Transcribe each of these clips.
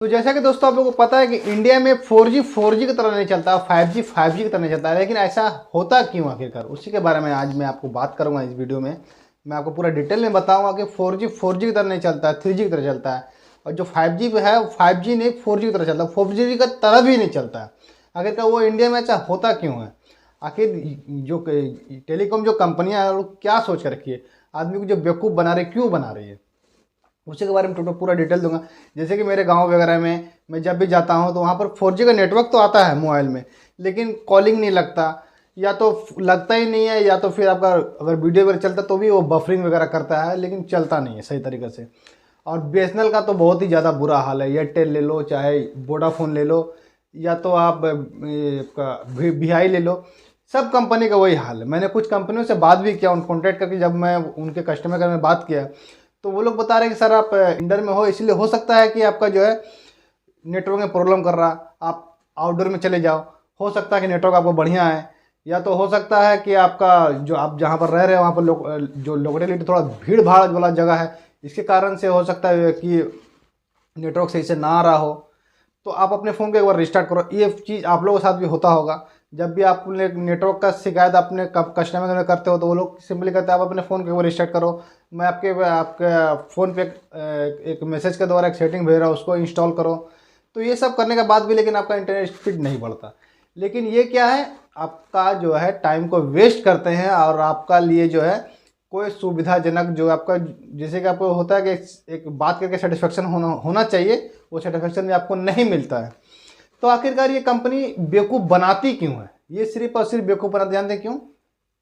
तो जैसा कि दोस्तों आप लोगों को पता है कि इंडिया में 4G की तरह नहीं चलता, 5G की तरह नहीं चलता, लेकिन ऐसा होता क्यों आखिरकार, उसी के बारे में आज मैं आपको बात करूंगा इस वीडियो में। मैं आपको पूरा डिटेल में बताऊंगा कि 4G की तरह नहीं चलता है, 3G की तरह चलता है। और जो 5G है 5G नहीं 4G की तरह चलता है, 4G की तरह भी नहीं चलता है। आखिरकार वो इंडिया में ऐसा होता क्यों है? आखिर जो टेलीकॉम जो कंपनियां हैं वो क्या सोच कर रखी है, आदमी को जो बेवकूफ़ बना रही, क्यों बना रही है, उसी के बारे में टोटल पूरा डिटेल दूंगा। जैसे कि मेरे गांव वगैरह में मैं जब भी जाता हूं तो वहां पर 4G का नेटवर्क तो आता है मोबाइल में, लेकिन कॉलिंग नहीं लगता, या तो लगता ही नहीं है, या तो फिर आपका अगर वीडियो वगैरह चलता तो भी वो बफरिंग वगैरह करता है, लेकिन चलता नहीं है सही तरीके से। और BSNL का तो बहुत ही ज़्यादा बुरा हाल है। एयरटेल ले लो चाहे वोडाफोन ले लो, या तो आप VI ले लो, सब कंपनी का वही हाल है। मैंने कुछ कंपनियों से बात भी किया, उन कॉन्टैक्ट करके जब मैं उनके कस्टमर केयर में बात किया तो वो लोग बता रहे हैं कि सर आप इंडोर में हो, इसलिए हो सकता है कि आपका जो है नेटवर्क में प्रॉब्लम कर रहा, आप आउटडोर में चले जाओ, हो सकता है कि नेटवर्क आपको बढ़िया है। या तो हो सकता है कि आपका जो आप जहाँ पर रह रहे हैं वहाँ पर जो लोकेलिटी थोड़ा भीड़ भाड़ वाला जगह है, इसके कारण से हो सकता है कि नेटवर्क सही से ना आ रहा हो। तो आप अपने फ़ोन को एक बार रिस्टार्ट करो। ये चीज़ आप लोगों के साथ भी होता होगा। जब भी आप नेटवर्क का शिकायत अपने कस्टमर में करते हो तो वो लोग सिंपली कहते हैं आप अपने फ़ोन को एक बार रिस्टार्ट करो। मैं आपके फ़ोन पे एक मैसेज के द्वारा एक सेटिंग भेज रहा हूँ, उसको इंस्टॉल करो। तो ये सब करने के बाद भी लेकिन आपका इंटरनेट स्पीड नहीं बढ़ता। लेकिन ये क्या है, आपका जो है टाइम को वेस्ट करते हैं, और आपका लिए जो है कोई सुविधाजनक जो आपका, जैसे कि आपको होता है कि एक बात करके सेटिस्फेक्शन होना चाहिए, वो सेटिस्फेक्शन भी आपको नहीं मिलता है। तो आखिरकार ये कंपनी बेवकूफ़ बनाती क्यों है? ये सिर्फ और सिर्फ बेवकूफ़ बनाते, जानते हैं क्यों?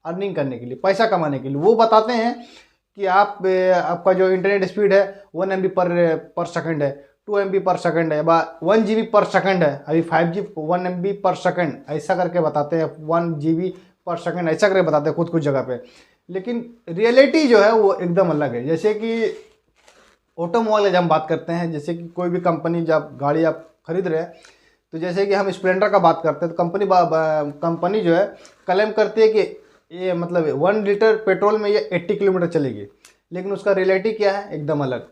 अर्निंग करने के लिए, पैसा कमाने के लिए। वो बताते हैं कि आपका जो इंटरनेट स्पीड है 1 MB पर सेकंड है, 2 MB पर सेकंड है, 1 GB पर सेकंड है। अभी 5G 1 MB पर सेकंड ऐसा करके बताते हैं, 1 GB पर सेकंड ऐसा करके बताते हैं कुछ जगह पे। लेकिन रियलिटी जो है वो एकदम अलग है। जैसे कि ऑटोमोबाइल की हम बात करते हैं, जैसे कि कोई भी कंपनी जब गाड़ी आप खरीद रहे हैं, तो जैसे कि हम स्प्लेंडर का बात करते हैं तो कंपनी जो है क्लेम करती है कि ये मतलब 1 लीटर पेट्रोल में ये 80 किलोमीटर चलेगी, लेकिन उसका रियलिटी क्या है? एकदम अलग।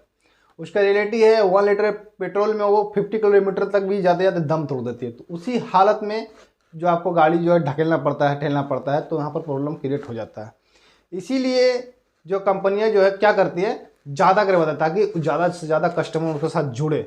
उसका रियलिटी है 1 लीटर पेट्रोल में वो 50 किलोमीटर तक भी जाते जाते दम तोड़ देती है। तो उसी हालत में जो आपको गाड़ी जो है ढकेलना पड़ता है, ठेलना पड़ता है, तो यहाँ पर प्रॉब्लम क्रिएट हो जाता है। इसीलिए जो कंपनियां जो है क्या करती है, ज़्यादा करे बताए ताकि ज़्यादा से ज़्यादा कस्टमर उनके साथ जुड़े।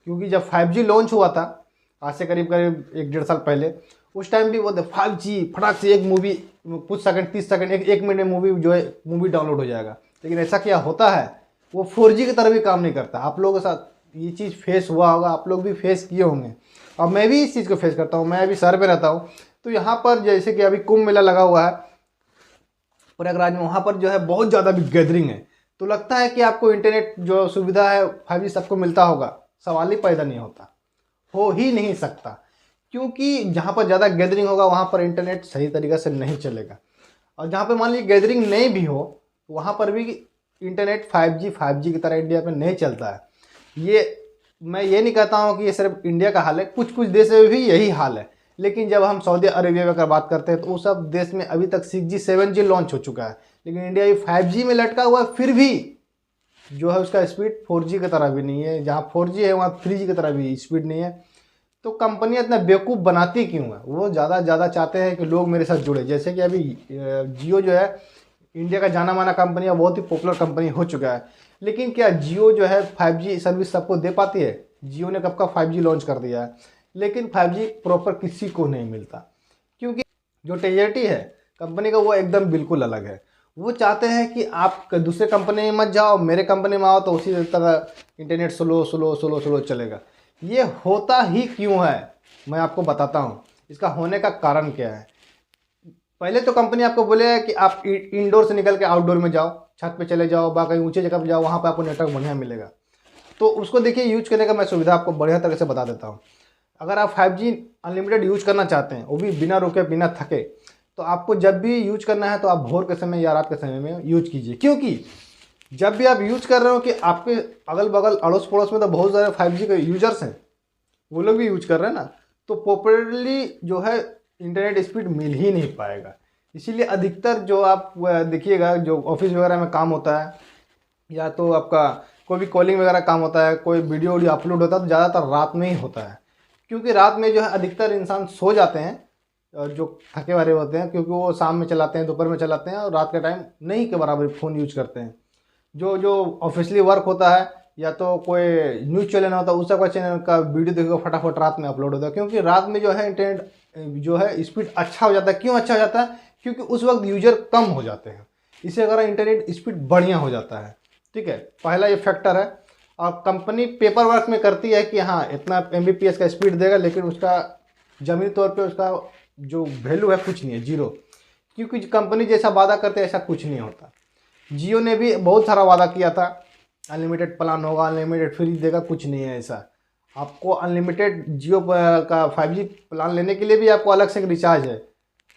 क्योंकि जब 5G लॉन्च हुआ था आज से करीब करीब 1-1.5 साल पहले, उस टाइम भी वो 5G फटाक से एक मूवी कुछ सेकंड 30 सेकंड एक मिनट में मूवी जो है मूवी डाउनलोड हो जाएगा। लेकिन ऐसा क्या होता है, वो 4G की तरह भी काम नहीं करता। आप लोगों के साथ ये चीज़ फेस हुआ होगा, आप लोग भी फेस किए होंगे, और मैं भी इस चीज़ को फेस करता हूँ। मैं अभी शहर में रहता हूँ, तो यहाँ पर जैसे कि अभी कुंभ मेला लगा हुआ है प्रयागराज में, वहाँ पर जो है बहुत ज़्यादा भी गैदरिंग है। तो लगता है कि आपको इंटरनेट जो सुविधा है 5G सबको मिलता होगा, सवाल ही पैदा नहीं होता, हो ही नहीं सकता। क्योंकि जहाँ पर ज़्यादा गैदरिंग होगा वहाँ पर इंटरनेट सही तरीके से नहीं चलेगा, और जहाँ पर मान लीजिए गैदरिंग नहीं भी हो वहाँ पर भी इंटरनेट 5G की तरह इंडिया में नहीं चलता है। ये मैं ये नहीं कहता हूँ कि ये सिर्फ इंडिया का हाल है, कुछ कुछ देश में भी यही हाल है। लेकिन जब हम सऊदी अरेबिया का बात करते हैं तो उस सब देश में अभी तक 6G 7G लॉन्च हो चुका है, लेकिन इंडिया ये 5G में लटका हुआ है, फिर भी जो है उसका स्पीड 4G की तरह भी नहीं है। जहाँ 4G है वहाँ 3G की तरह भी स्पीड नहीं है। तो कंपनियां इतना बेवकूफ़ बनाती क्यों है? वो ज़्यादा चाहते हैं कि लोग मेरे साथ जुड़े। जैसे कि अभी जियो जो है इंडिया का जाना माना कंपनी है, बहुत ही पॉपुलर कंपनी हो चुका है। लेकिन क्या जियो जो है 5G सर्विस सबको दे पाती है? जियो ने कब का 5G लॉन्च कर दिया है, लेकिन 5G प्रॉपर किसी को नहीं मिलता। क्योंकि जो टेरिटरी है कंपनी का वो एकदम बिल्कुल अलग है। वो चाहते हैं कि आप दूसरे कंपनी में मत जाओ, मेरे कंपनी में आओ तो उसी तरह इंटरनेट स्लो चलेगा। ये होता ही क्यों है, मैं आपको बताता हूँ इसका होने का कारण क्या है। पहले तो कंपनी आपको बोलेगा कि आप इंडोर से निकल के आउटडोर में जाओ, छत पे चले जाओ, बाकी ऊंचे जगह पे जाओ, वहाँ पे आपको नेटवर्क बढ़िया मिलेगा। तो उसको देखिए यूज करने का मैं सुविधा आपको बढ़िया तरह से बता देता हूँ। अगर आप 5G अनलिमिटेड यूज करना चाहते हैं, वो भी बिना रुके बिना थके, तो आपको जब भी यूज करना है तो आप भोर के समय या रात के समय में यूज कीजिए। क्योंकि जब भी आप यूज कर रहे हो कि आपके अगल बगल अड़ोस पड़ोस में तो बहुत सारे 5G के यूजर्स हैं, वो लोग भी यूज कर रहे हैं ना, तो प्रॉपरली जो है इंटरनेट स्पीड मिल ही नहीं पाएगा। इसीलिए अधिकतर जो आप देखिएगा जो ऑफिस वगैरह में काम होता है, या तो आपका कोई भी कॉलिंग वगैरह काम होता है, कोई वीडियो वीडियो अपलोड होता है तो ज़्यादातर रात में ही होता है, क्योंकि रात में जो है अधिकतर इंसान सो जाते हैं और जो थके हारे होते हैं, क्योंकि वो शाम में चलाते हैं, दोपहर में चलाते हैं और रात के टाइम नहीं के बराबर फ़ोन यूज करते हैं। जो जो ऑफिशियली वर्क होता है या तो कोई न्यूज़ चैनल होता है, उसका चैनल का वीडियो देखो फटाफट रात में अपलोड होता है, क्योंकि रात में जो है इंटरनेट जो है स्पीड अच्छा हो जाता है। क्यों अच्छा हो जाता है? क्योंकि उस वक्त यूजर कम हो जाते हैं, इससे अगर इंटरनेट स्पीड बढ़िया हो जाता है। ठीक है, पहला ये फैक्टर है। और कंपनी पेपर वर्क में करती है कि हाँ इतना Mbps का स्पीड देगा, लेकिन उसका ज़मीनी तौर पे उसका जो वैल्यू है कुछ नहीं है, जीरो, क्योंकि कंपनी जैसा वादा करते हैं ऐसा कुछ नहीं होता। जियो ने भी बहुत सारा वादा किया था, अनलिमिटेड प्लान होगा, अनलिमिटेड फ्री देगा, कुछ नहीं है ऐसा। आपको अनलिमिटेड जियो का 5G प्लान लेने के लिए भी आपको अलग से एक रिचार्ज है,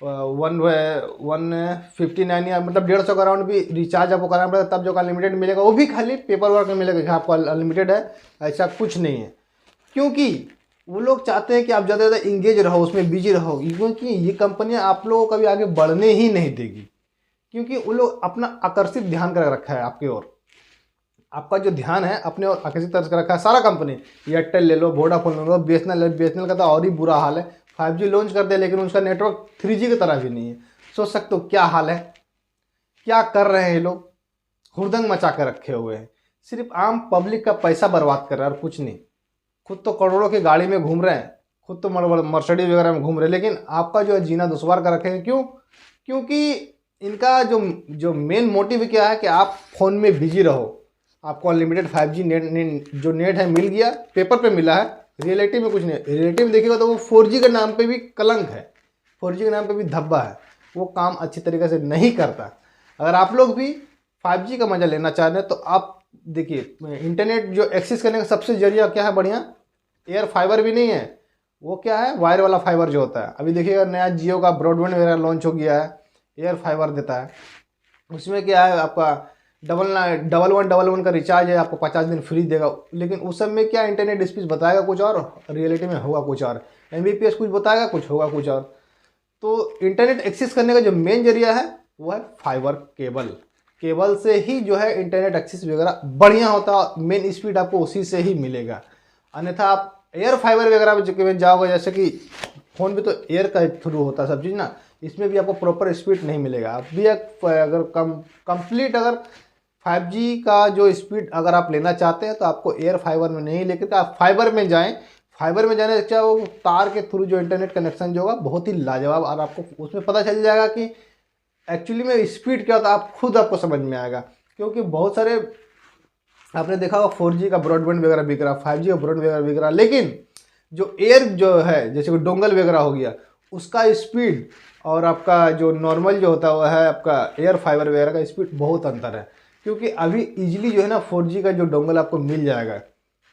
159 या मतलब 150 का अराउंड भी रिचार्ज आपको कराना पड़ेगा, तब जो अनलिमिटेड मिलेगा, वो भी खाली पेपर वर्क में मिलेगा कि आपको अनलिमिटेड है, ऐसा कुछ नहीं है। क्योंकि वो लोग चाहते हैं कि आप ज़्यादा से ज़्यादा इंगेज रहो, उसमें बिजी रहो, क्योंकि ये कंपनियां आप लोगों को कभी आगे बढ़ने ही नहीं देगी, क्योंकि वो लोग अपना आकर्षित ध्यान कर रखा है आपकी ओर। आपका जो ध्यान है अपने और आकर्षित कर रखा है सारा कंपनी। एयरटेल ले लो, वोडाफोन ले लो, BSNL का तो और ही बुरा हाल है। 5G लॉन्च कर दे लेकिन उसका नेटवर्क 3G की तरह भी नहीं है। सोच सकते हो क्या हाल है, क्या कर रहे हैं ये लोग, हुड़दंग मचा कर रखे हुए हैं, सिर्फ आम पब्लिक का पैसा बर्बाद कर रहा है और कुछ नहीं। खुद तो करोड़ों की गाड़ी में घूम रहे हैं, खुद तो मर्सिडीज वगैरह में घूम रहे हैं, लेकिन आपका जो है जीना दुश्वार कर रखे हैं। क्यों? क्योंकि इनका जो मेन मोटिव क्या है कि आप फ़ोन में बिजी रहो, आपको अनलिमिटेड 5G जो नेट है मिल गया, पेपर पे मिला है, रियलिटी में कुछ नहीं। रियलिटी में देखिएगा तो वो 4G के नाम पे भी कलंक है, 4G के नाम पे भी धब्बा है, वो काम अच्छी तरीके से नहीं करता। अगर आप लोग भी 5G का मज़ा लेना चाहते हैं तो आप देखिए, इंटरनेट जो एक्सेस करने का सबसे जरिया क्या है बढ़िया, एयर फाइबर भी नहीं है, वो क्या है, वायर वाला फाइबर जो होता है। अभी देखिएगा नया जियो का ब्रॉडबैंड वगैरह लॉन्च हो गया है, एयर फाइबर देता है। उसमें क्या है, आपका 1111 का रिचार्ज है, आपको 50 दिन फ्री देगा, लेकिन उस सब में क्या इंटरनेट स्पीड बताएगा कुछ और, रियलिटी में होगा कुछ और, Mbps कुछ बताएगा कुछ, होगा कुछ और। तो इंटरनेट एक्सेस करने का जो मेन जरिया है वो है फाइबर केबल से ही जो है इंटरनेट एक्सेस वगैरह बढ़िया होता है, मेन स्पीड आपको उसी से ही मिलेगा। अन्यथा आप एयर फाइबर वगैरह में जाओगे, जैसे कि फ़ोन भी तो एयर का थ्रू होता है सब चीज़ ना, इसमें भी आपको प्रॉपर स्पीड नहीं मिलेगा। आप भी अगर कंप्लीट अगर 5G का जो स्पीड अगर आप लेना चाहते हैं तो आपको एयर फाइबर में नहीं, लेकिन आप फाइबर में जाएं। फाइबर में जाने से क्या, वो तार के थ्रू जो इंटरनेट कनेक्शन जो होगा बहुत ही लाजवाब, और आपको उसमें पता चल जाएगा कि एक्चुअली में स्पीड क्या होता है, आप खुद आपको समझ में आएगा। क्योंकि बहुत सारे आपने देखा होगा 4G का ब्रॉडबैंड वगैरह बिक रहा, 5G का ब्रॉडबैंड वगैरह बिक रहा, लेकिन जो एयर जो है, जैसे कि डोंगल वगैरह हो गया, उसका स्पीड और आपका जो नॉर्मल जो होता है वो है आपका एयर फाइबर वगैरह का स्पीड बहुत अंतर है। क्योंकि अभी इजीली जो है ना 4G का जो डोंगल आपको मिल जाएगा,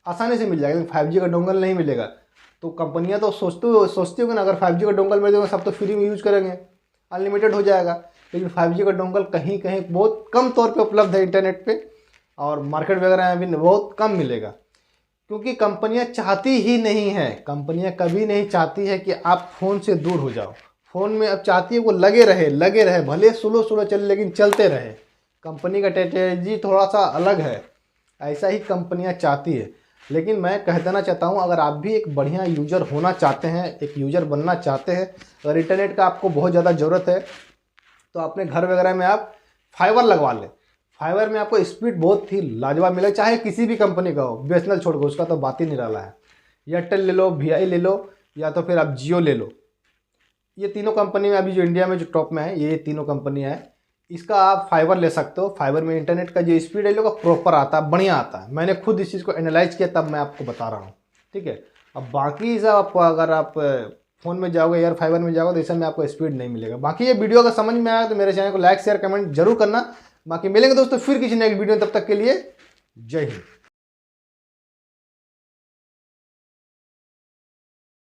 आसानी से मिल जाएगा, लेकिन 5G का डोंगल नहीं मिलेगा। तो कंपनियां तो सोचती होगी ना, अगर 5G का डोंगल मिल जाएगा सब तो फ्री में यूज़ करेंगे, अनलिमिटेड हो जाएगा। लेकिन 5G का डोंगल कहीं कहीं बहुत कम तौर पे उपलब्ध है इंटरनेट पे, और मार्केट वगैरह में भी बहुत कम मिलेगा। क्योंकि कंपनियां चाहती ही नहीं है, कंपनियां कभी नहीं चाहती है कि आप फ़ोन से दूर हो जाओ। फ़ोन में अब चाहती है वो लगे रहे, भले स्लो चले लेकिन चलते रहे। कंपनी का स्ट्रेटेजी थोड़ा सा अलग है, ऐसा ही कंपनियां चाहती है। लेकिन मैं कह देना चाहता हूं, अगर आप भी एक बढ़िया यूज़र होना चाहते हैं, एक यूज़र बनना चाहते हैं, अगर इंटरनेट का आपको बहुत ज़्यादा ज़रूरत है तो अपने घर वगैरह में आप फाइबर लगवा लें। फाइबर में आपको स्पीड बहुत ही लाजवाब मिलेगा, चाहे किसी भी कंपनी का हो, BSNL छोड़ के, उसका तो बात ही निराला है। एयरटेल ले लो, VI ले लो, या तो फिर आप जियो ले लो। ये तीनों कंपनी में अभी जो इंडिया में जो टॉप में है, ये तीनों कंपनियां हैं। इसका आप फाइबर ले सकते हो। फाइबर में इंटरनेट का जो स्पीड है लोग प्रॉपर आता है, बढ़िया आता है। मैंने खुद इस चीज़ को एनालाइज किया, तब मैं आपको बता रहा हूँ। ठीक है, अब बाकी सब आप अगर आप फ़ोन में जाओगे, एयर फाइबर में जाओगे, तो इसमें आपको स्पीड नहीं मिलेगा। बाकी ये वीडियो अगर समझ में आया तो मेरे चैनल को लाइक शेयर कमेंट जरूर करना। बाकी मिलेंगे दोस्तों फिर किसी नेक्स्ट वीडियो, तब तक के लिए जय हिंद।